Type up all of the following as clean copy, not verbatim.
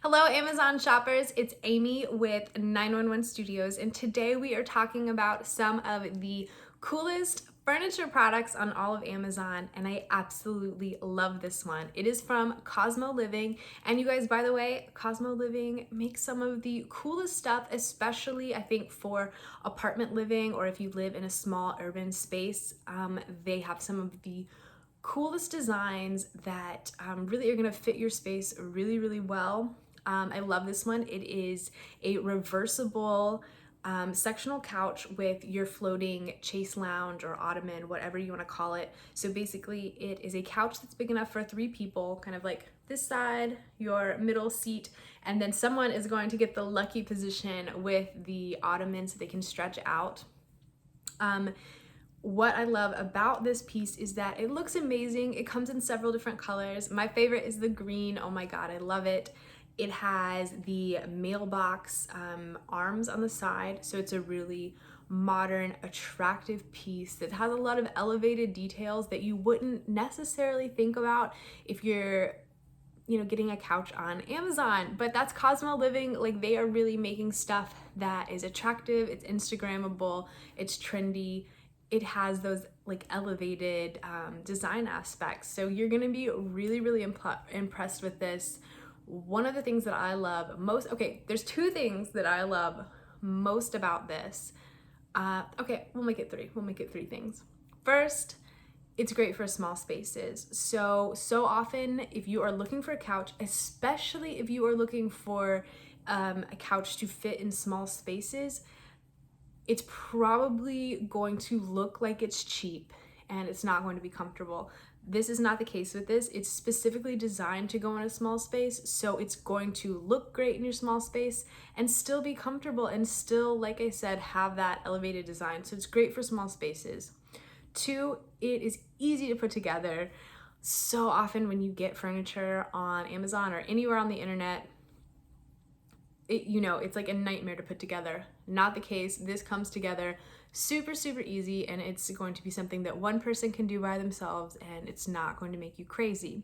Hello Amazon shoppers, it's Amy with 911 Studios, and today we are talking about some of the coolest furniture products on all of Amazon, and I absolutely love this one. It is from CosmoLiving, and you guys, by the way, CosmoLiving makes some of the coolest stuff, especially I think for apartment living, or if you live in a small urban space. They have some of the coolest designs that really are gonna fit your space really, really well. I love this one. It is a reversible sectional couch with your floating chaise lounge or ottoman, whatever you want to call it. So basically it is a couch that's big enough for 3 people, kind of like this side, your middle seat, and then someone is going to get the lucky position with the ottoman so they can stretch out. What I love about this piece is that it looks amazing. It comes in several different colors. My favorite is the green. Oh my God, I love it. It has the mailbox arms on the side, so it's a really modern, attractive piece that has a lot of elevated details that you wouldn't necessarily think about if you're getting a couch on Amazon. But that's CosmoLiving. Like, they are really making stuff that is attractive, it's Instagrammable, it's trendy, it has those like elevated design aspects. So you're gonna be really, really impressed with this. One of the things that I love most, okay, there's 2 things that I love most about this. Okay, we'll make it 3. We'll make it 3 things. First, it's great for small spaces. So often if you are looking for a couch, especially if you are looking for a couch to fit in small spaces, it's probably going to look like it's cheap and it's not going to be comfortable. This is not the case with this. It's specifically designed to go in a small space, so it's going to look great in your small space and still be comfortable and still, like I said, have that elevated design. So it's great for small spaces. 2, it is easy to put together. So often when you get furniture on Amazon or anywhere on the internet, it's like a nightmare to put together. Not the case. This comes together super, super easy, and it's going to be something that one person can do by themselves, and it's not going to make you crazy.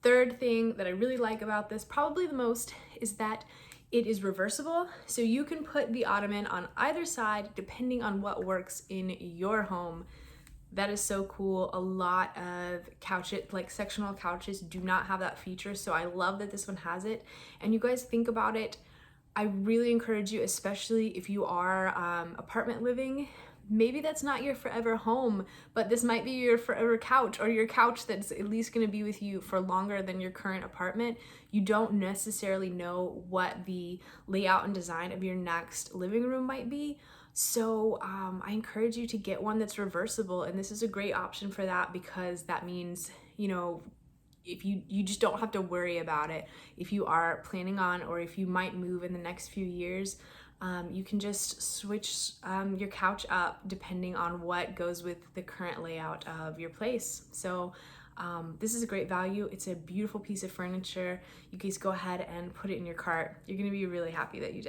Third thing that I really like about this, probably the most, is that it is reversible. So you can put the ottoman on either side depending on what works in your home. That is so cool. A lot of couches, like sectional couches, do not have that feature, so I love that this one has it. And you guys think about it, I really encourage you, especially if you are apartment living, maybe that's not your forever home, but this might be your forever couch, or your couch that's at least going to be with you for longer than your current apartment. You don't necessarily know what the layout and design of your next living room might be. So I encourage you to get one that's reversible, and this is a great option for that, because that means, if you just don't have to worry about it. If you are planning on, or if you might move in the next few years, you can just switch your couch up depending on what goes with the current layout of your place. So this is a great value. It's a beautiful piece of furniture. You guys go ahead and put it in your cart. You're gonna be really happy that you did.